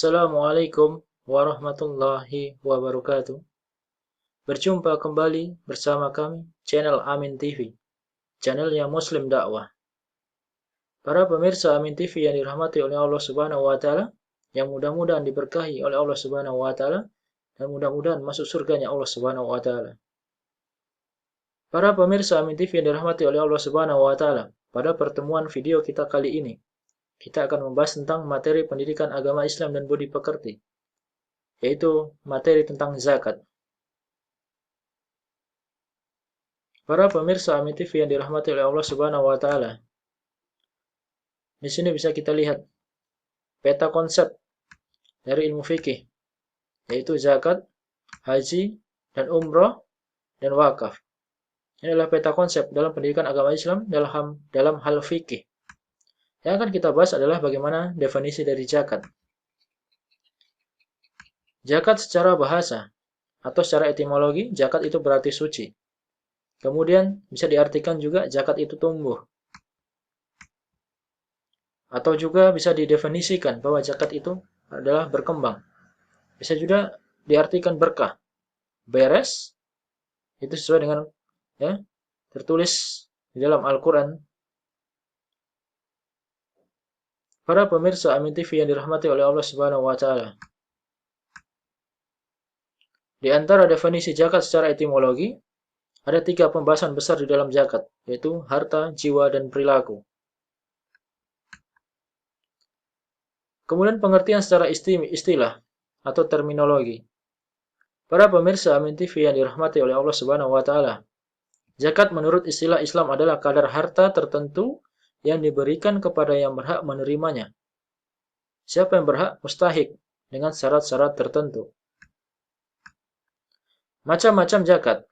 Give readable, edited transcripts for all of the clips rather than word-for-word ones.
Assalamualaikum warahmatullahi wabarakatuh. Berjumpa kembali bersama kami, channel Amin TV, channel yang Muslim dakwah. Para pemirsa Amin TV yang dirahmati oleh Allah Subhanahu wa taala, yang mudah-mudahan diberkahi oleh Allah Subhanahu wa taala dan mudah-mudahan masuk surganya Allah Subhanahu wa taala. Para pemirsa Amin TV yang dirahmati oleh Allah Subhanahu wa taala, pada pertemuan video kita kali ini, kita akan membahas tentang materi pendidikan agama Islam dan budi pekerti, yaitu materi tentang zakat. Para pemirsa Amin TV yang dirahmati oleh Allah Subhanahu wa taala. Di sini bisa kita lihat peta konsep dari ilmu fikih, yaitu zakat, haji, dan umroh, dan wakaf. Ini adalah peta konsep dalam pendidikan agama Islam dalam hal fikih. Yang akan kita bahas adalah bagaimana definisi dari zakat. Zakat secara bahasa atau secara etimologi, zakat itu berarti suci. Kemudian bisa diartikan juga zakat itu tumbuh. Atau juga bisa didefinisikan bahwa zakat itu adalah berkembang. Bisa juga diartikan berkah. Beres, itu sesuai dengan tertulis di dalam Al-Quran. Para pemirsa Amin TV yang dirahmati oleh Allah Subhanahu wa taala. Di antara definisi zakat secara etimologi, ada 3 pembahasan besar di dalam zakat, yaitu harta, jiwa, dan perilaku. Kemudian pengertian secara istilah atau terminologi. Para pemirsa Amin TV yang dirahmati oleh Allah Subhanahu wa taala. Zakat menurut istilah Islam adalah kadar harta tertentu yang diberikan kepada yang berhak menerimanya. Siapa yang berhak? Mustahik dengan syarat-syarat tertentu. Macam-macam zakat.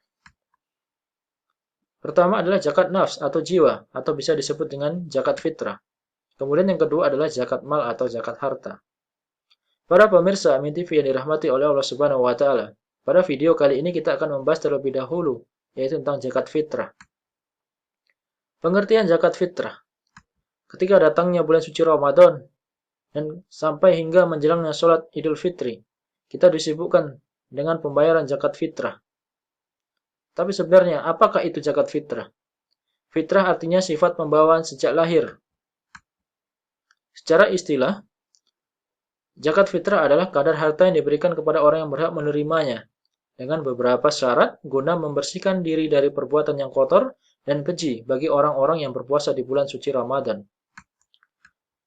Pertama adalah zakat nafs atau jiwa, atau bisa disebut dengan zakat fitrah. Kemudian yang kedua adalah zakat mal atau zakat harta. Para pemirsa Amin TV yang dirahmati oleh Allah Subhanahu wa taala. Pada video kali ini kita akan membahas terlebih dahulu, yaitu tentang zakat fitrah. Pengertian zakat fitrah. Ketika datangnya bulan suci Ramadan dan sampai hingga menjelangnya sholat Idul Fitri, kita disibukkan dengan pembayaran zakat fitrah. Tapi sebenarnya, apakah itu zakat fitrah? Fitrah artinya sifat pembawaan sejak lahir. Secara istilah, zakat fitrah adalah kadar harta yang diberikan kepada orang yang berhak menerimanya, dengan beberapa syarat guna membersihkan diri dari perbuatan yang kotor dan keji bagi orang-orang yang berpuasa di bulan suci Ramadan.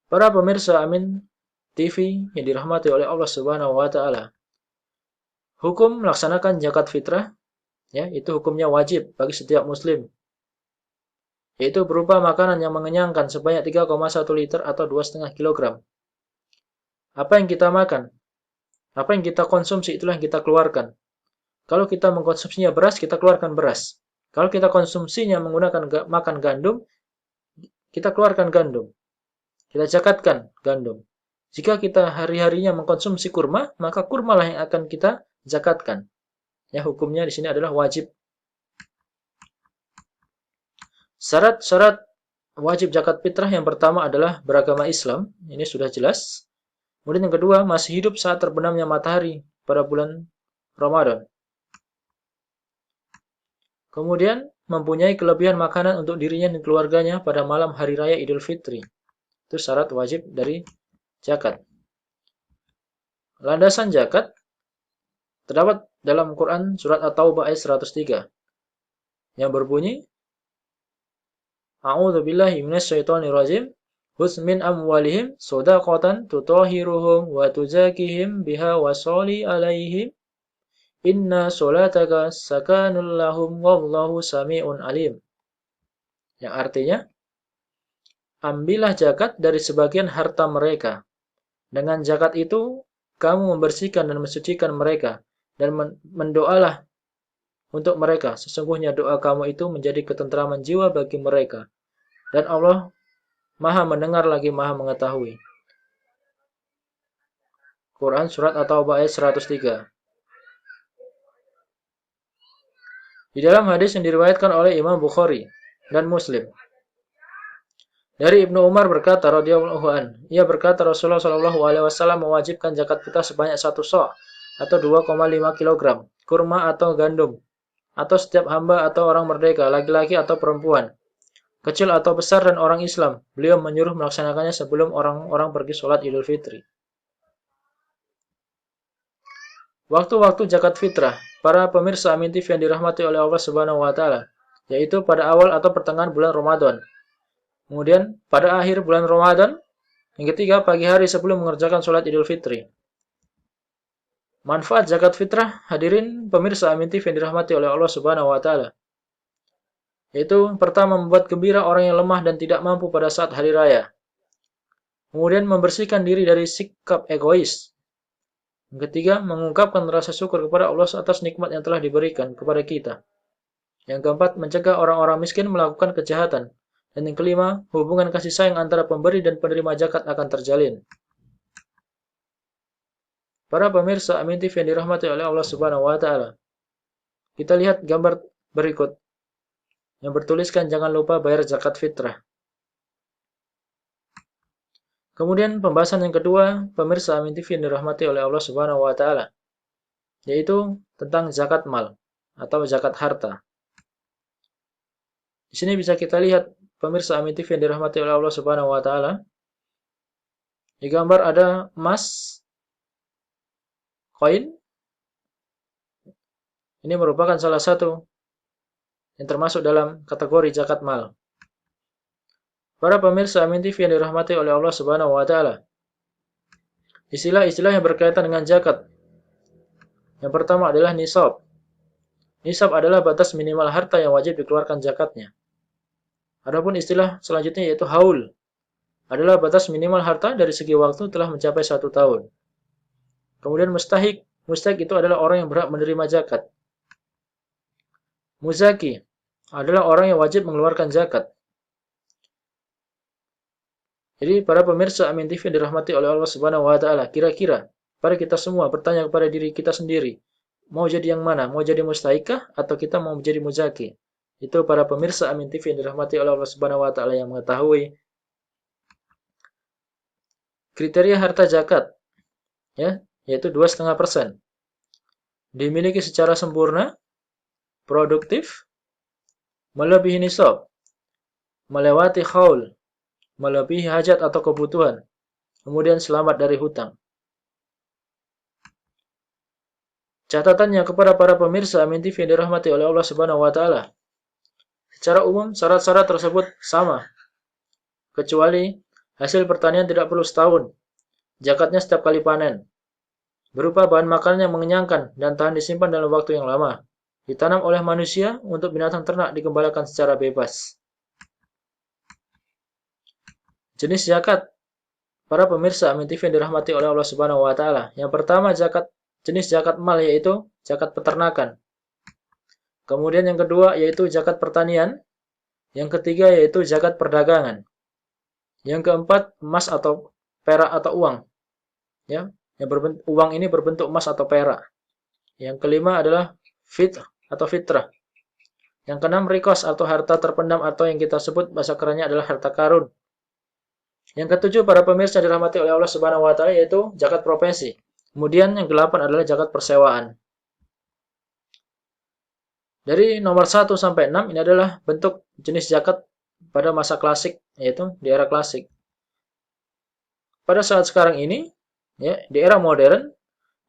Para pemirsa Amin TV yang dirahmati oleh Allah Subhanahu wa taala. Hukum melaksanakan zakat fitrah, itu hukumnya wajib bagi setiap muslim. Yaitu berupa makanan yang mengenyangkan sebanyak 3,1 liter atau 2,5 kg. Apa yang kita makan? Apa yang kita konsumsi itulah yang kita keluarkan. Kalau kita mengkonsumsinya beras, kita keluarkan beras. Kalau kita konsumsinya menggunakan makan gandum, kita keluarkan gandum. Kita zakatkan gandum. Jika kita hari-harinya mengkonsumsi kurma, maka kurmalah yang akan kita zakatkan. Hukumnya di sini adalah wajib. Syarat-syarat wajib zakat fitrah yang pertama adalah beragama Islam. Ini sudah jelas. Kemudian yang kedua, masih hidup saat terbenamnya matahari pada bulan Ramadan. Kemudian, mempunyai kelebihan makanan untuk dirinya dan keluarganya pada malam hari raya Idul Fitri. Itu syarat wajib dari zakat. Landasan zakat terdapat dalam Quran surat At-Taubah ayat 103 yang berbunyi, A'udzu billahi minasyaitonir rajim. Khudz min amwalihim shadaqatan tutahhiruhum wa tuzakihim biha wa sholli alaihim. Inna sholataka sakanul lahum wallahu sami'un alim. Yang artinya, ambillah zakat dari sebagian harta mereka. Dengan zakat itu, kamu membersihkan dan mensucikan mereka, dan mendoalah untuk mereka. Sesungguhnya doa kamu itu menjadi ketentraman jiwa bagi mereka. Dan Allah Maha mendengar lagi Maha mengetahui. Quran Surat At-Taubah ayat 103. Di dalam hadis yang diriwayatkan oleh Imam Bukhari dan Muslim, Dari Ibnu Umar berkata radhiyallahu an, ia berkata Rasulullah shallallahu alaihi wasallam mewajibkan zakat fitrah sebanyak 1 sok atau 2,5 kilogram kurma atau gandum atau setiap hamba atau orang merdeka, laki-laki atau perempuan, kecil atau besar dan orang Islam. Beliau menyuruh melaksanakannya sebelum orang-orang pergi sholat Idul Fitri. Waktu-waktu zakat fitrah, para pemirsa Amin TV yang dirahmati oleh Allah Subhanahu wa taala, yaitu pada awal atau pertengahan bulan Ramadan. Kemudian pada akhir bulan Ramadan, yang ketiga pagi hari sebelum mengerjakan sholat Idul Fitri. Manfaat zakat fitrah, hadirin pemirsa Amin TV yang dirahmati oleh Allah Subhanahu wa taala. Yaitu pertama membuat gembira orang yang lemah dan tidak mampu pada saat hari raya. Kemudian membersihkan diri dari sikap egois. Yang ketiga, mengungkapkan rasa syukur kepada Allah atas nikmat yang telah diberikan kepada kita. Yang keempat, mencegah orang-orang miskin melakukan kejahatan. Dan yang kelima, hubungan kasih sayang antara pemberi dan penerima zakat akan terjalin. Para pemirsa Amin TV yang dirahmati oleh Allah Subhanahu wa taala. Kita lihat gambar berikut yang bertuliskan jangan lupa bayar zakat fitrah. Kemudian pembahasan yang kedua, pemirsa Amin TV yang dirahmati oleh Allah Subhanahu wa taala, yaitu tentang zakat mal atau zakat harta. Di sini bisa kita lihat pemirsa Amin TV yang dirahmati oleh Allah Subhanahu wa taala. Di gambar ada emas, koin. Ini merupakan salah satu yang termasuk dalam kategori zakat mal. Para pemirsa Amin TV yang dirahmati oleh Allah Subhanahu wa taala. Istilah-istilah yang berkaitan dengan zakat. Yang pertama adalah nisab. Nisab adalah batas minimal harta yang wajib dikeluarkan zakatnya. Adapun istilah selanjutnya yaitu haul. Adalah batas minimal harta dari segi waktu telah mencapai 1 tahun. Kemudian mustahik. Mustahik itu adalah orang yang berhak menerima zakat. Muzaki adalah orang yang wajib mengeluarkan zakat. Jadi para pemirsa Amin TV yang dirahmati oleh Allah Subhanahu wa taala, kira-kira para kita semua bertanya kepada diri kita sendiri, mau jadi yang mana? Mau jadi mustahikah atau kita mau menjadi muzaki? Itu para pemirsa Amin TV yang dirahmati oleh Allah Subhanahu wa taala yang mengetahui kriteria harta zakat, ya, yaitu 2,5%. Dimiliki secara sempurna, produktif, melebihi nisab, melewati haul, melebihi hajat atau kebutuhan, kemudian selamat dari hutang. Catatannya kepada para pemirsa Amin TV yang dirahmati oleh Allah Subhanahu wa taala. Secara umum, syarat-syarat tersebut sama, kecuali hasil pertanian tidak perlu setahun, zakatnya setiap kali panen, berupa bahan makanan yang mengenyangkan dan tahan disimpan dalam waktu yang lama, ditanam oleh manusia untuk binatang ternak dikembalikan secara bebas. Jenis zakat para pemirsa Amin TV yang dirahmati oleh Allah Subhanahu wa taala. Yang pertama jenis zakat mal yaitu zakat peternakan. Kemudian yang kedua yaitu zakat pertanian. Yang ketiga yaitu zakat perdagangan. Yang keempat emas atau perak atau uang. Ya, uang ini berbentuk emas atau perak. Yang kelima adalah fitrah. Yang keenam rikos atau harta terpendam atau yang kita sebut bahasa kerennya adalah harta karun. Yang ketujuh para pemirsa dirahmati oleh Allah Subhanahu wa taala yaitu zakat profesi. Kemudian yang kedelapan adalah zakat persewaan. Dari nomor 1 sampai 6 ini adalah bentuk jenis zakat pada masa klasik, yaitu di era klasik. Pada saat sekarang ini, ya, di era modern,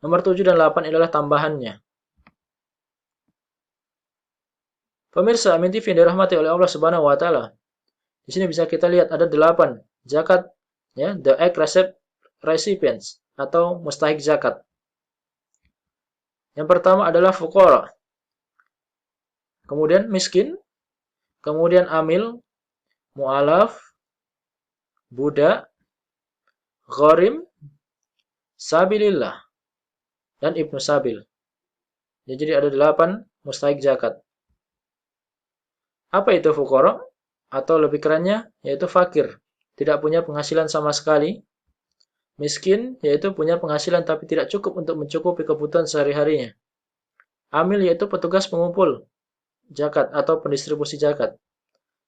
nomor 7 dan 8 adalah tambahannya. Pemirsa Amin TV yang dirahmati oleh Allah Subhanahu wa taala. Di sini bisa kita lihat ada 8 zakat, ya, the egg recipients atau mustahik zakat. Yang pertama adalah fuqara. Kemudian miskin, kemudian amil, mu'alaf, budak, gharim, sabilillah, dan ibnu sabil. Jadi ada 8 mustahik zakat. Apa itu fuqara? Atau lebih kerennya, yaitu fakir, tidak punya penghasilan sama sekali. Miskin, yaitu punya penghasilan tapi tidak cukup untuk mencukupi kebutuhan sehari-harinya. Amil, yaitu petugas pengumpul zakat atau pendistribusi zakat.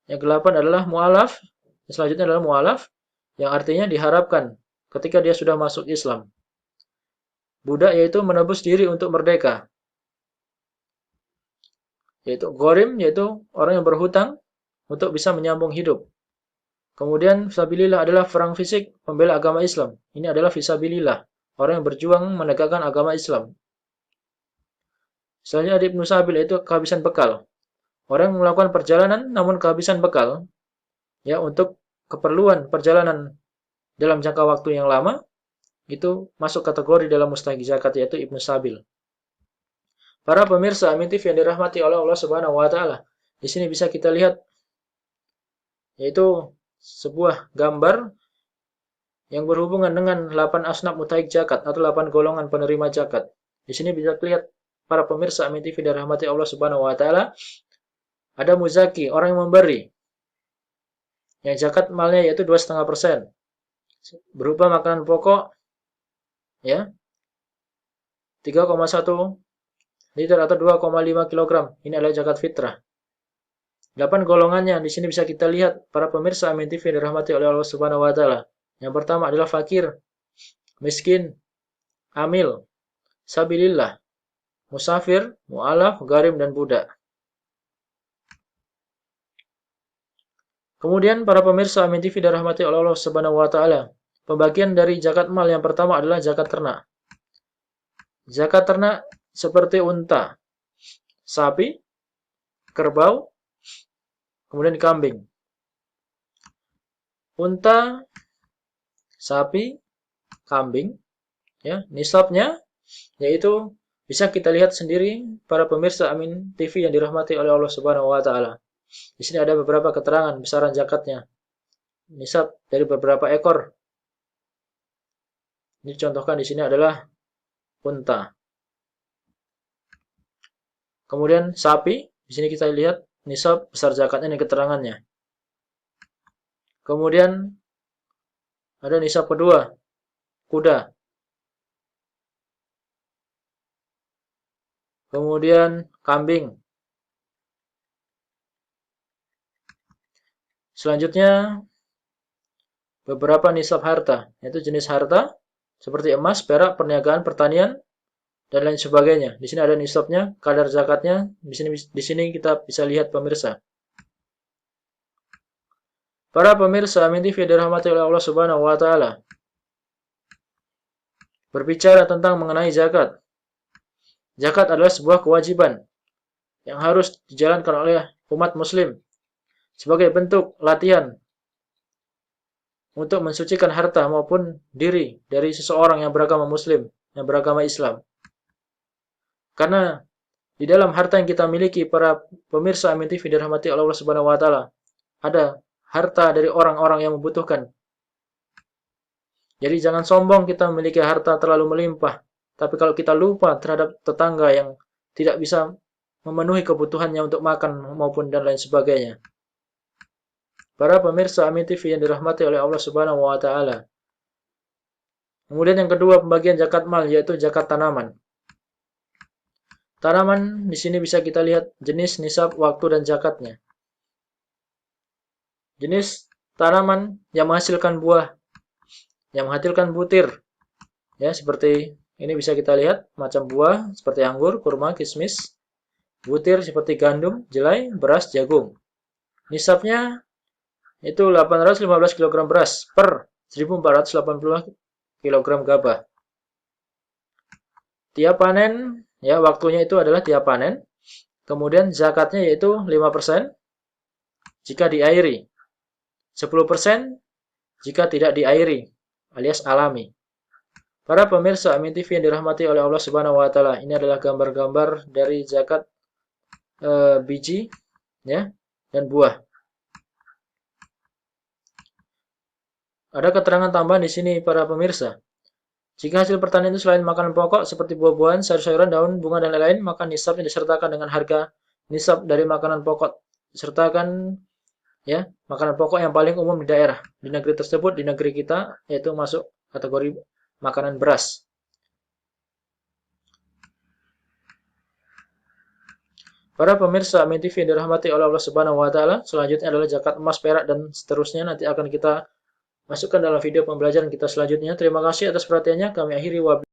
Yang kedelapan adalah mu'alaf, Selanjutnya adalah mu'alaf, yang artinya diharapkan ketika dia sudah masuk Islam. Budak yaitu menebus diri untuk merdeka. Yaitu gharim, yaitu orang yang berhutang untuk bisa menyambung hidup. Kemudian fisabilillah adalah perang fisik membela agama Islam. Ini adalah fisabilillah, orang yang berjuang menegakkan agama Islam. Selanjutnya ada Ibnu Sabil, yaitu kehabisan bekal. Orang yang melakukan perjalanan namun kehabisan bekal, ya, untuk keperluan perjalanan dalam jangka waktu yang lama, itu masuk kategori dalam mustahik zakat, yaitu Ibnu Sabil. Para pemirsa Amin TV yang dirahmati oleh Allah Subhanahu wa taala. Di sini bisa kita lihat yaitu sebuah gambar yang berhubungan dengan 8 asnaf mutaik zakat atau 8 golongan penerima zakat. Di sini bisa lihat para pemirsa Amin TV yang dirahmati Allah Subhanahu wa taala, ada muzaki, orang yang memberi. Yang zakat malnya yaitu 2,5%. Berupa makanan pokok, ya, 3,1 liter atau 2,5 kg. Ini adalah zakat fitrah. 8 golongannya di sini bisa kita lihat para pemirsa Amin TV dirahmati oleh Allah Subhanahu wa taala. Yang pertama adalah fakir, miskin, amil, sabilillah, musafir, mu'alaf, gharim, dan budak. Kemudian para pemirsa Amin TV dirahmati oleh Allah Subhanahu wa taala. Pembagian dari zakat mal yang pertama adalah zakat ternak. Zakat ternak seperti unta, sapi, kerbau, kemudian kambing. Unta, sapi, kambing, ya, nisabnya yaitu bisa kita lihat sendiri para pemirsa Amin TV yang dirahmati oleh Allah Subhanahu wa taala. Di sini ada beberapa keterangan besaran zakatnya. Nisab dari beberapa ekor. Ini contohkan di sini adalah unta. Kemudian sapi, di sini kita lihat nisab besar zakatnya dan keterangannya. Kemudian ada nisab kedua, kuda. Kemudian kambing. Selanjutnya beberapa nisab harta, yaitu jenis harta seperti emas, perak, perniagaan, pertanian, dan lain sebagainya. Di sini ada nisabnya, kadar zakatnya. Di sini kita bisa lihat pemirsa. Para pemirsa Amin TV dirahmati oleh Allah Subhanahu wa taala. Berbicara tentang mengenai zakat. Zakat adalah sebuah kewajiban yang harus dijalankan oleh umat muslim sebagai bentuk latihan untuk mensucikan harta maupun diri dari seseorang yang beragama muslim, yang beragama Islam. Karena di dalam harta yang kita miliki, para pemirsa Amin TV dirahmati Allah Subhanahu wa taala, ada harta dari orang-orang yang membutuhkan. Jadi jangan sombong kita memiliki harta terlalu melimpah. Tapi kalau kita lupa terhadap tetangga yang tidak bisa memenuhi kebutuhannya untuk makan maupun dan lain sebagainya. Para pemirsa Amin TV yang dirahmati oleh Allah Subhanahu wa taala. Kemudian yang kedua, pembagian zakat mal, yaitu zakat tanaman. Tanaman di sini bisa kita lihat jenis, nisab, waktu, dan zakatnya. Jenis tanaman yang menghasilkan buah, yang menghasilkan butir, ya, seperti ini bisa kita lihat macam buah seperti anggur, kurma, kismis, butir seperti gandum, jelai, beras, jagung. Nisabnya itu 815 kg beras per 1480 kg gabah. Tiap panen, ya, waktunya itu adalah tiap panen. Kemudian zakatnya yaitu 5% jika diairi, 10% jika tidak diairi, alias alami. Para pemirsa Amin TV yang dirahmati oleh Allah Subhanahu wa taala, ini adalah gambar-gambar dari zakat biji, ya, dan buah. Ada keterangan tambahan di sini para pemirsa. Jika hasil pertanian itu selain makanan pokok seperti buah-buahan, sayur-sayuran, daun, bunga, dan lain-lain, maka nisabnya disertakan dengan harga nisab dari makanan pokok. Disertakan, ya, makanan pokok yang paling umum di daerah, di negeri tersebut, di negeri kita, yaitu masuk kategori makanan beras. Para pemirsa Amin TV yang dirahmati oleh Allah Subhanahu wa taala, selanjutnya adalah zakat emas, perak dan seterusnya nanti akan kita masukkan dalam video pembelajaran kita selanjutnya. Terima kasih atas perhatiannya. Kami akhiri wabillahi